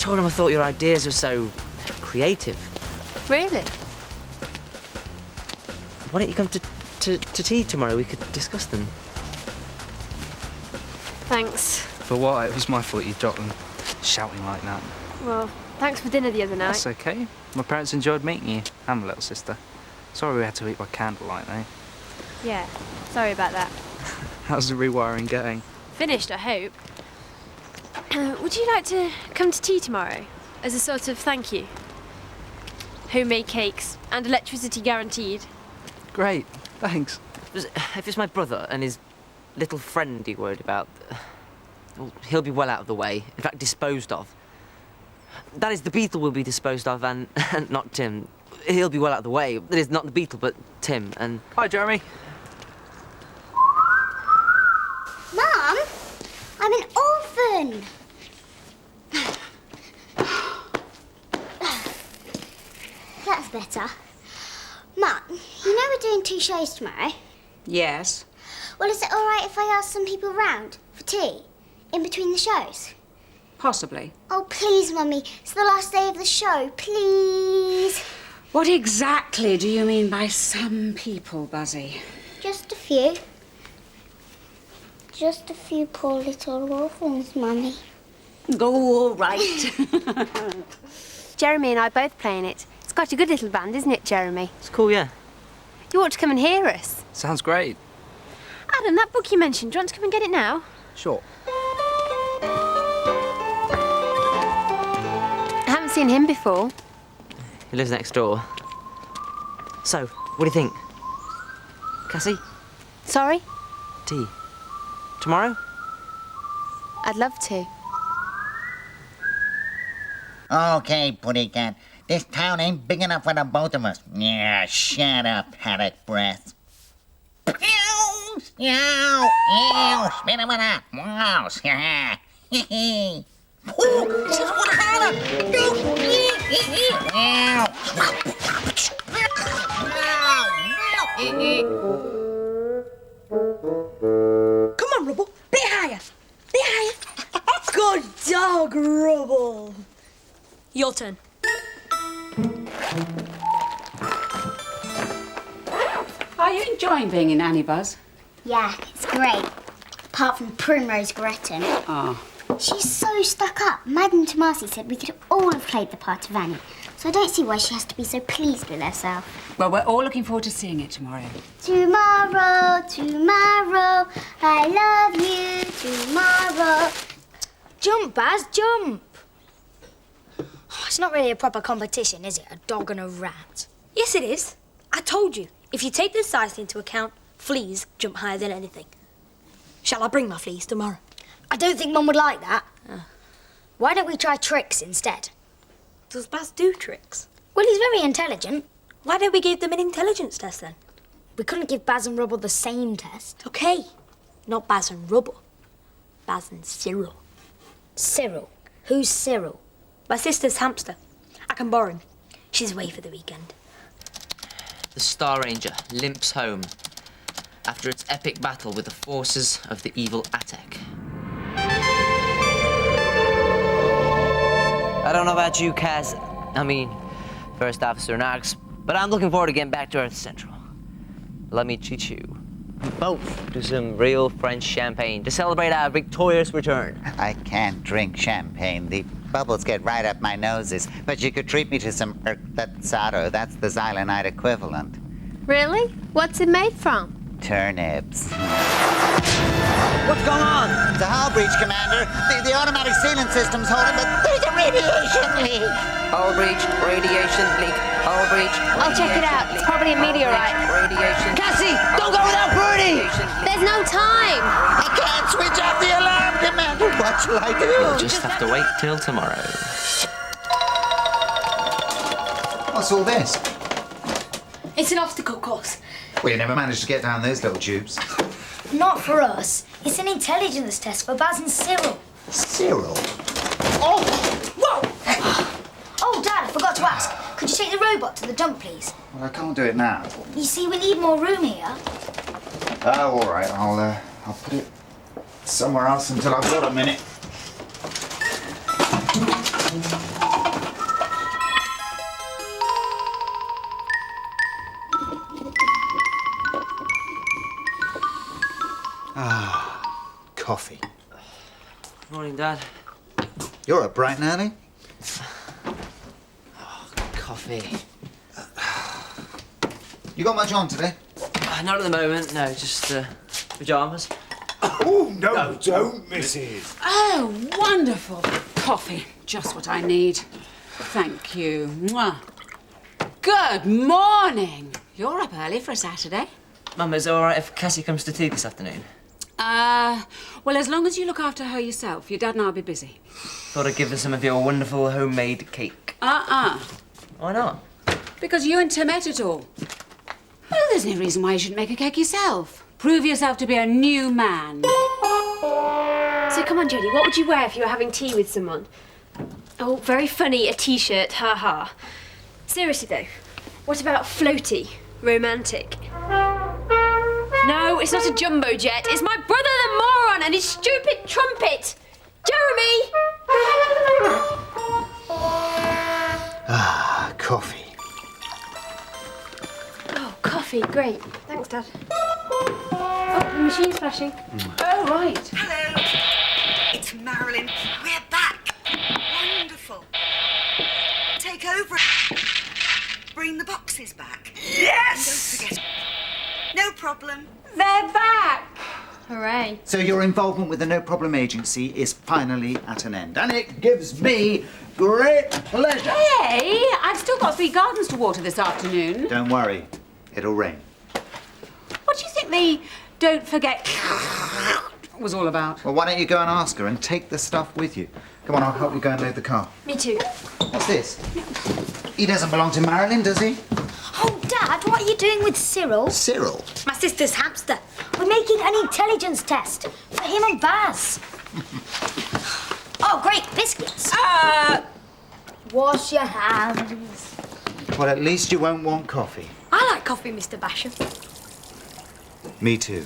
told him I thought your ideas were so creative. Really? Why don't you come to tea tomorrow? We could discuss them. Thanks. For what? It was my fault you dropped them shouting like that. Well, thanks for dinner the other night. That's okay. My parents enjoyed meeting you and my little sister. Sorry we had to eat by candlelight, though. Yeah, sorry about that. How's the rewiring going? Finished, I hope. Would you like to come to tea tomorrow as a sort of thank you? Homemade cakes and electricity guaranteed. Great, thanks. If it's my brother and his little friend you're worried about, well, he'll be well out of the way. In fact, disposed of. That is, the beetle will be disposed of and not Tim. He'll be well out of the way. That is, not the beetle, but Tim, and... Hi, Jeremy. Mum, I'm an orphan. That's better. Mum, you know we're doing 2 shows tomorrow? Yes. Well, is it all right if I ask some people round for tea in between the shows? Possibly. Oh, please, Mummy. It's the last day of the show. Please. What exactly do you mean by some people, Buzzy? Just a few. Just a few poor little orphans, Mummy. Oh, all right. Jeremy and I both playing it. It's quite a good little band, isn't it, Jeremy? It's cool, yeah. You ought to come and hear us. Sounds great. Adam, that book you mentioned, do you want to come and get it now? Sure. I haven't seen him before. He lives next door. So, what do you think? Cassie? Sorry? Tea. Tomorrow? I'd love to. Okay, Pussycat. This town ain't big enough for the both of us. Yeah, shut up, paddock breath. Meow, meow, meow, spin him up. Wow, yeah. Oh, this is what harder. Come on, Rubble. Bit higher. Bit higher. Good dog, Rubble. Your turn. Are you enjoying being in Annie, Buzz? Yeah, it's great. Apart from Primrose Gretton. Oh. She's so stuck up. Madame Tomasi said we could all have played the part of Annie. So I don't see why she has to be so pleased with herself. Well, we're all looking forward to seeing it tomorrow. Tomorrow, tomorrow, I love you tomorrow. Jump, Baz, jump. It's not really a proper competition, is it? A dog and a rat. Yes, it is. I told you. If you take the size into account, fleas jump higher than anything. Shall I bring my fleas tomorrow? I don't think Mum would like that. Why don't we try tricks instead? Does Baz do tricks? Well, he's very intelligent. Why don't we give them an intelligence test then? We couldn't give Baz and Rubble the same test. OK. Not Baz and Rubble. Baz and Cyril. Cyril? Who's Cyril? My sister's hamster. I can borrow him. She's away for the weekend. The Star Ranger limps home after its epic battle with the forces of the evil Atek. I don't know about you, Cass. I mean, First Officer Knox, but I'm looking forward to getting back to Earth Central. Let me treat you both to some real French champagne to celebrate our victorious return. I can't drink champagne. The bubbles get right up my noses. But you could treat me to some Erktatsaro. That's the Xylanite equivalent. Really? What's it made from? Turnips. What's going on? It's a hull breach, Commander. The automatic sealant system's holding, but there's a radiation leak. Hull breach, radiation leak, hull breach. I'll check it out. It's probably a meteorite. Radiation. Cassie, don't go without Bertie! There's no time. I can't switch off the alarm, Commander. What shall I do? You'll just have to wait till tomorrow. What's all this? It's an obstacle course. Well, you never managed to get down those little tubes. Not for us. It's an intelligence test for Baz and Cyril. Cyril? Oh! Whoa! Oh, Dad, I forgot to ask. Could you take the robot to the dump, please? Well, I can't do it now. You see, we need more room here. Oh, all right. I'll put it somewhere else until I've got a minute. Coffee. Morning, Dad. You're up bright and early? Coffee. You got much on today? Not at the moment, no, just pyjamas. Oh, no, don't, Mrs. Oh, wonderful. Coffee. Just what I need. Thank you. Mwah. Good morning. You're up early for a Saturday. Mum, is it all right if Cassie comes to tea this afternoon? Well, as long as you look after her yourself. Your dad and I'll be busy. Thought I'd give her some of your wonderful homemade cake. Why not? Because you and Tim ate it all. Well, there's no reason why you shouldn't make a cake yourself. Prove yourself to be a new man. So come on, Jodie, what would you wear if you were having tea with someone? Oh, very funny, a t-shirt, ha-ha. Seriously, though, what about floaty, romantic? No, it's not a jumbo jet. It's my brother the moron and his stupid trumpet. Jeremy! Coffee. Oh, coffee, great. Thanks, Dad. Oh, the machine's flashing. Oh, right. Hello, it's Marilyn. We're back. Wonderful. Take over. Bring the boxes back. Yes! And don't forget. No problem. They're back. Hooray. So your involvement with the No Problem Agency is finally at an end, and it gives me great pleasure. Hey, I've still got 3 gardens to water this afternoon. Don't worry, it'll rain. What do you think the don't forget was all about? Well, why don't you go and ask her and take the stuff with you? Come on, I'll help you go and load the car. Me too. What's this? He doesn't belong to Marilyn, does he? Oh, Dad, what are you doing with Cyril? Cyril? My sister's hamster. We're making an intelligence test for him and Baz. Oh, great, biscuits. Wash your hands. Well, at least you won't want coffee. I like coffee, Mr. Basham. Me too.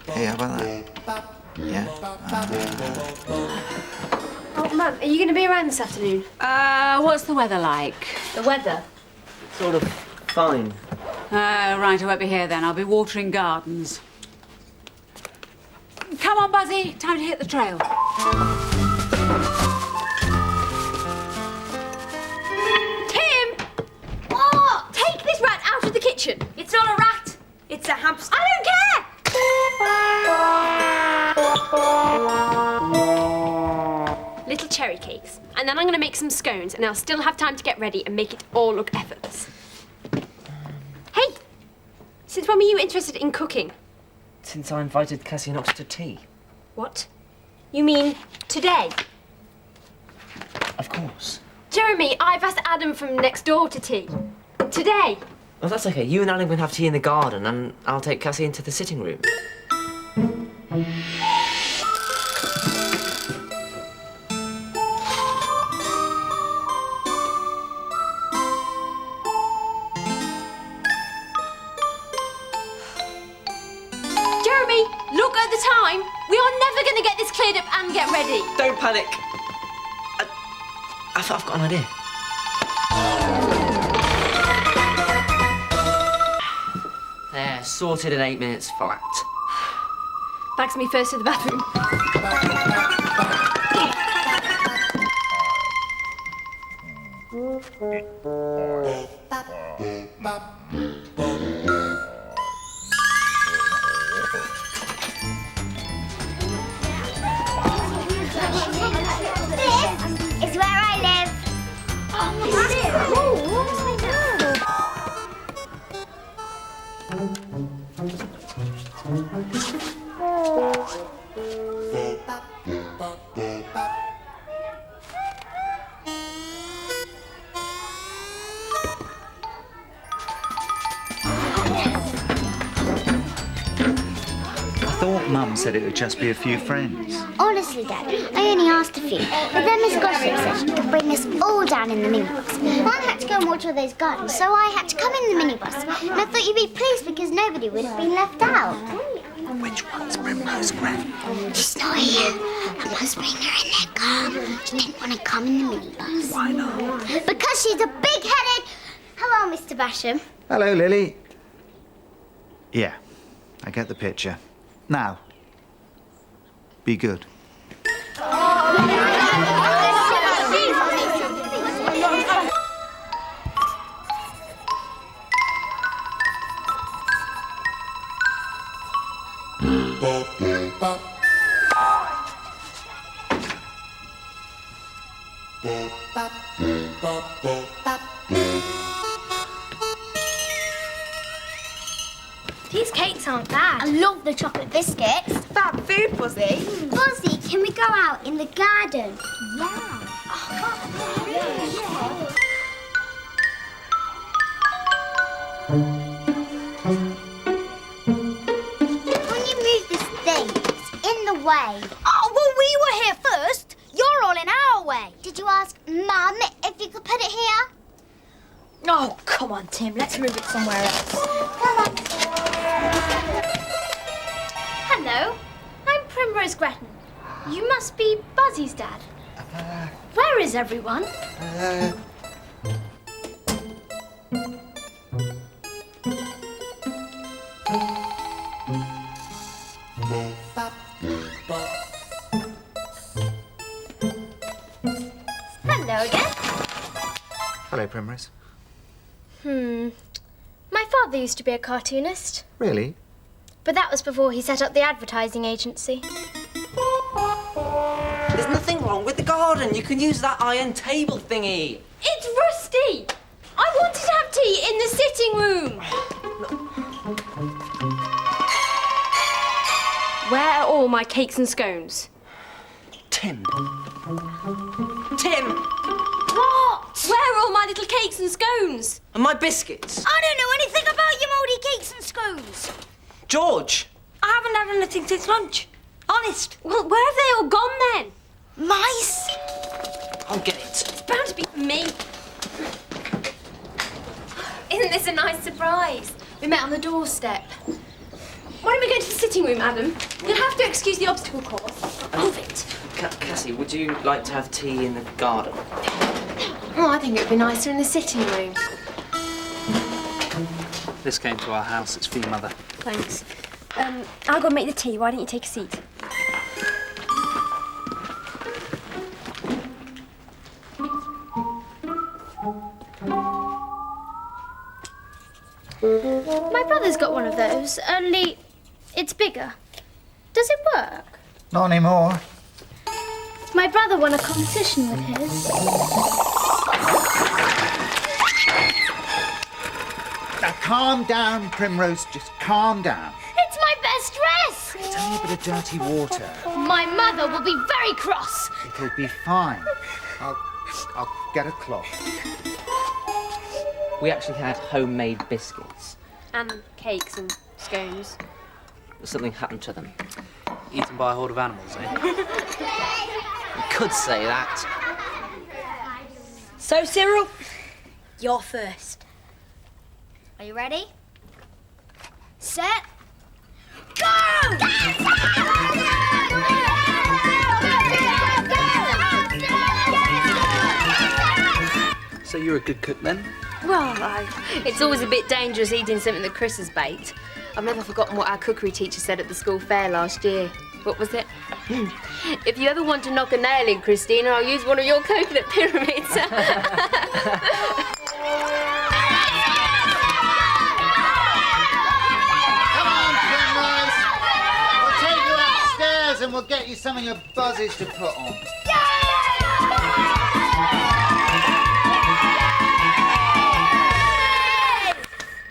Hey, how about that? Yeah? Oh, Mum, are you going to be around this afternoon? What's the weather like? The weather? Sort of fine. Right, I won't be here then. I'll be watering gardens. Come on, Buzzy. Time to hit the trail. Tim! What? Take this rat out of the kitchen. It's not a rat. It's a hamster. I don't care! Little cherry cakes. And then I'm going to make some scones, and I'll still have time to get ready and make it all look effortless. Hey! Since when were you interested in cooking? Since I invited Cassie and Ox to tea. What? You mean today? Of course. Jeremy, I've asked Adam from next door to tea. Today. Well, that's okay. You and Adam can have tea in the garden, and I'll take Cassie into the sitting room. Jeremy, look at the time. We are never going to get this cleared up and get ready. Don't panic. I've got an idea. There, sorted in 8 minutes flat. Bags me first to the bathroom. This is where I live. I thought Mum said it would just be a few friends. Honestly, Dad, I only asked a few. But then Miss Gossip said she could bring us all down in the minibus. Mum had to go and watch all those gardens, so I had to come in the minibus. And I thought you'd be pleased because nobody would have been left out. Which one's Primrose Granny? She's not here. I must bring her in their car. She didn't want to come in the minibus. Why not? Because she's a big-headed... Hello, Mr. Basham. Hello, Lily. Yeah, I get the picture. Now, be good. These cakes aren't bad. I love the chocolate biscuits. Fab food, Buzzy. Buzzy, can we go out in the garden? Yeah. Can you move this thing? It's in the way. Oh, well, we were here first. You're all in our way. Did you ask Mum if you could put it here? Oh, come on, Tim. Let's move it somewhere else. Come on. Hello, I'm Primrose Gretton. You must be Buzzy's dad. Where is everyone? Hello again. Hello, Primrose. My father used to be a cartoonist, Really? but that was before he set up the advertising agency. There's nothing wrong with the garden. You can use that iron table thingy. It's rusty! I wanted to have tea in the sitting room. Where are all my cakes and scones? Tim. What? Where are all my little cakes and scones? And my biscuits. I don't know anything about your mouldy cakes and scones. George. I haven't had anything since lunch. Honest. Well, where have they all gone then? Mice. I'll get it. It's bound to be for me. Isn't this a nice surprise? We met on the doorstep. Why don't we go to the sitting room, Adam? You'll have to excuse the obstacle course. Move it. Cassie, would you like to have tea in the garden? Oh, I think it would be nicer in the sitting room. This came to our house. It's for your mother. Thanks. I'll go make the tea. Why don't you take a seat? My brother's got one of those, only it's bigger. Does it work? Not anymore. My brother won a competition with his. Now, calm down, Primrose. Just calm down. It's my best dress! It's only a bit of dirty water. My mother will be very cross. It'll be fine. I'll get a cloth. We actually had homemade biscuits. And cakes and scones. Something happened to them. Eaten by a horde of animals, eh? You could say that. So, Cyril, you're first. Are you ready? Set. Go! So you're a good cook then? Well, it's always a bit dangerous eating something that Chris has baked. I've never forgotten what our cookery teacher said at the school fair last year. What was it? If you ever want to knock a nail in, Christina, I'll use one of your coconut pyramids. Come on, Primrose. We'll take you upstairs and we'll get you some of your buzzes to put on.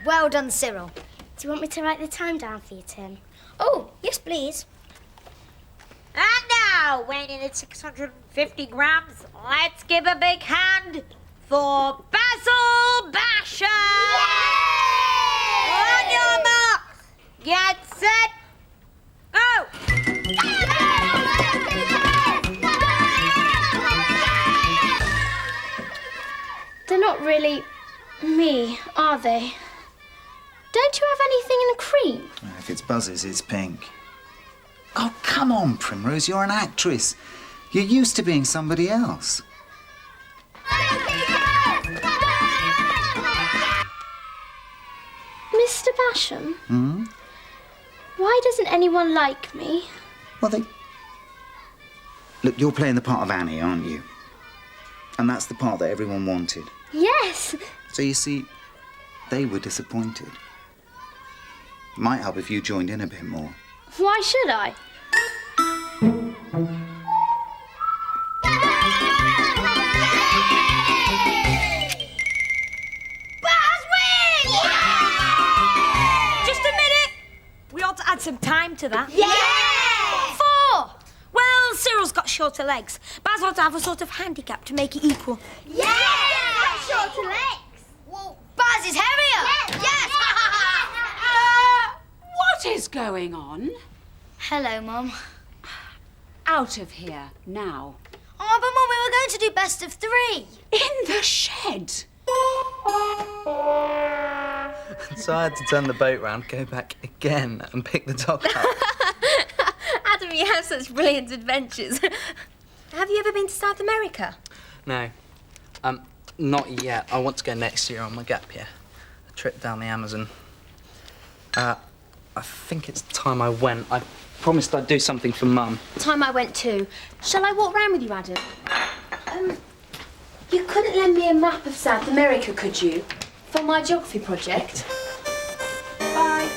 Well done, Cyril. Do you want me to write the time down for you, Tim? Oh, yes, please. And now, weighing in at 650 grams, let's give a big hand for Basil Bashams! On your marks, get set, go! They're not really me, are they? and cream? If it's Buzzy's, it's pink. Oh, come on, Primrose, you're an actress. You're used to being somebody else. Mr. Basham? Why doesn't anyone like me? Well, Look, you're playing the part of Annie, aren't you? And that's the part that everyone wanted. Yes. So you see, they were disappointed. Might help if you joined in a bit more. Why should I? Just a minute. We ought to add some time to that. Yeah! What for? Well, Cyril's got shorter legs. Baz ought to have a sort of handicap to make it equal. Yeah! Shorter legs. Well, Baz is heavier. Yes! What is going on? Hello, Mum. Out of here, now. Oh, but Mum, we were going to do best of 3. In the shed. So I had to turn the boat round, go back again and pick the dog up. Adam, you have such brilliant adventures. Have you ever been to South America? No. Not yet. I want to go next year on my gap year. A trip down the Amazon. I think it's time I went. I promised I'd do something for Mum. Time I went too. Shall I walk round with you, Adam? You couldn't lend me a map of South America, could you? For my geography project? Bye.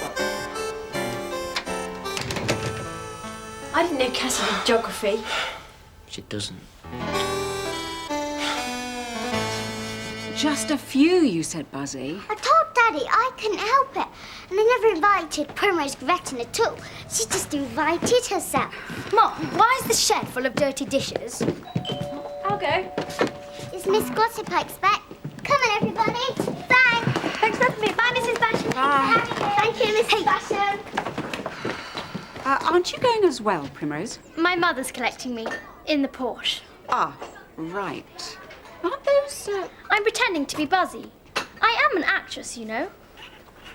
I didn't know Cassie did geography. She doesn't. Just a few, you said, Buzzy. I told Daddy I couldn't help it. And I never invited Primrose Gretchen at all. She just invited herself. Mum, why is the shed full of dirty dishes? I'll go. Is Miss Gossipike's back? Come on, everybody. Bye. Thanks for having me. Bye, Mrs. Basham. Bye. Thank you, Mrs. Basham. Aren't you going as well, Primrose? My mother's collecting me in the Porsche. Ah, right. Aren't those... I'm pretending to be Buzzy. I am an actress, you know.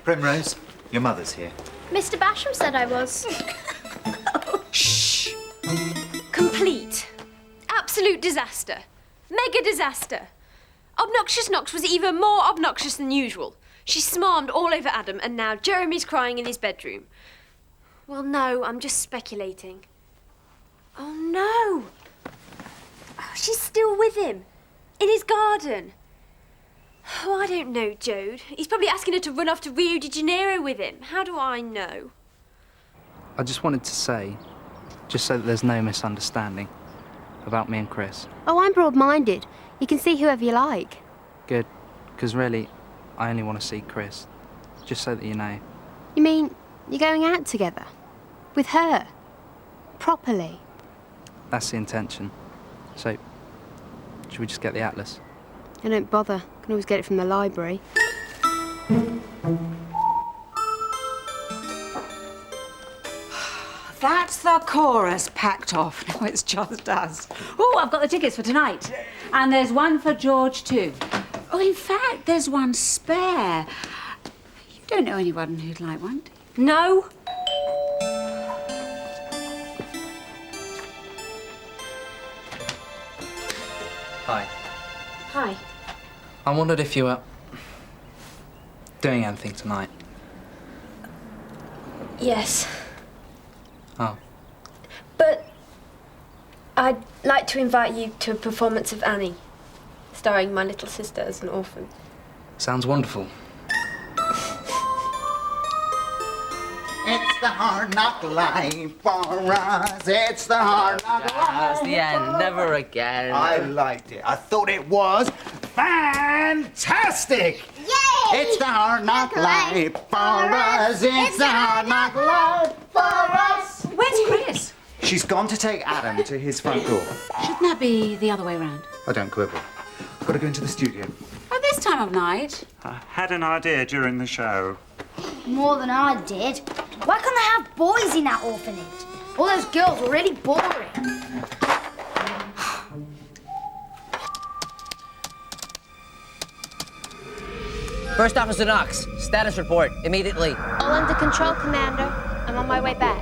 Primrose, your mother's here. Mr. Basham said I was. Shh! Complete. Absolute disaster. Mega disaster. Obnoxious Knox was even more obnoxious than usual. She smarmed all over Adam, and now Jeremy's crying in his bedroom. Well, no, I'm just speculating. Oh, no. Oh, she's still with him. In his garden. Oh, I don't know, Jode. He's probably asking her to run off to Rio de Janeiro with him. How do I know? I just wanted to say, just so that there's no misunderstanding, about me and Chris. Oh, I'm broad-minded. You can see whoever you like. Good, because really, I only want to see Chris. Just so that you know. You mean you're going out together? With her? Properly? That's the intention. So, should we just get the atlas? I don't bother. Can always get it from the library. That's the chorus packed off. Now it's just us. Oh, I've got the tickets for tonight. And there's one for George, too. Oh, in fact, there's one spare. You don't know anyone who'd like one, do you? No. Hi. Hi. I wondered if you were doing anything tonight. Yes. Oh. But I'd like to invite you to a performance of Annie, starring my little sister as an orphan. Sounds wonderful. It's the hard knock life for us. It's the hard knock life. That's the end. Never again. I liked it. I thought it was fantastic. Yay! It's the hard knock life for us. It's the hard knock life for us. Where's Chris? She's gone to take Adam to his front door. Shouldn't that be the other way round? I don't quibble. I've got to go into the studio. At this time of night? I had an idea during the show. More than I did. Why can't they have boys in that orphanage? All those girls were really boring. First Officer Knox, status report, immediately. All under control, Commander. I'm on my way back.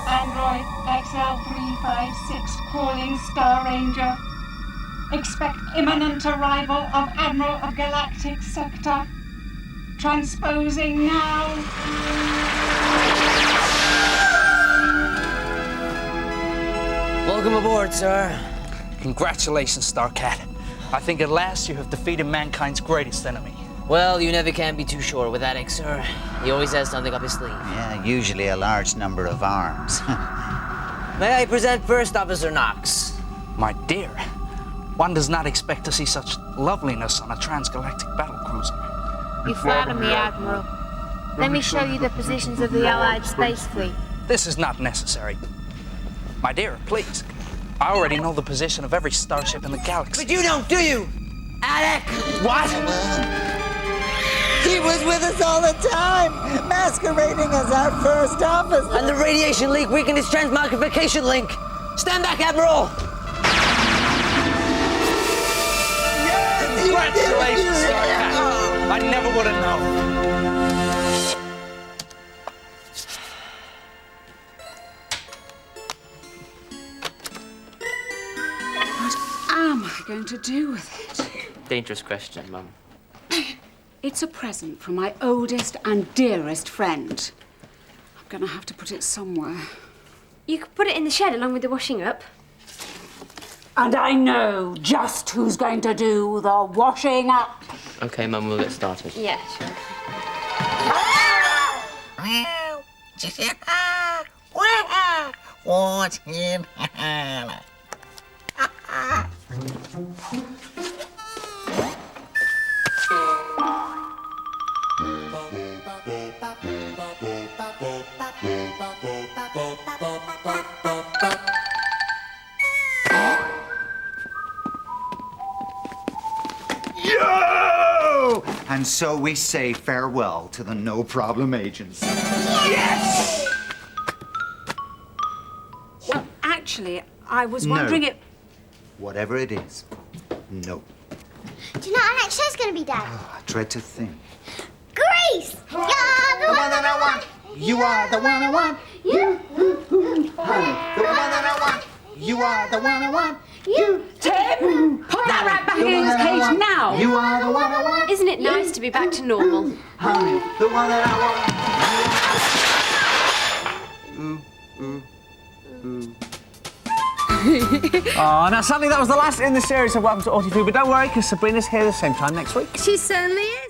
Android XL356 calling Star Ranger. Expect imminent arrival of Admiral of Galactic Sector. Transposing now. Welcome aboard, sir. Congratulations, Starcat. I think at last you have defeated mankind's greatest enemy. Well, you never can be too sure with Addict, sir. He always has something up his sleeve. Yeah, usually a large number of arms. May I present First Officer Knox? My dear, one does not expect to see such loveliness on a transgalactic battlecruiser. You flatter me, Admiral. Let me show you the positions of the Allied space fleet. This is not necessary. My dear, please. I already know the position of every starship in the galaxy. But you don't, do you? Addict! What? He was with us all the time, masquerading as our first officer. And the radiation leak weakened his transmogrification link. Stand back, Admiral! Congratulations, Starcat. I never would have known. What am I going to do with it? Dangerous question, Mum. It's a present from my oldest and dearest friend. I'm going to have to put it somewhere. You could put it in the shed along with the washing up. And I know just who's going to do the washing up. Okay, Mum, we'll get started. Yeah, sure. What's in Yo! And so we say farewell to the No Problem Agents. Yes! Well, actually, I was wondering if... Whatever it is, no. Do you know our next show's going to be, Dad? I dread to think. Grace! You're the one that I want! You are the one I want. You, honey, the one that I want. You are the one I want. You, Tim! Put that rat back in his cage now! You are the one I want. Isn't it nice to be back to normal? Honey, the one that I want. Oh, now sadly that was the last in the series of Welcome to Orty Food, but don't worry, because Sabrina's here the same time next week. She certainly is.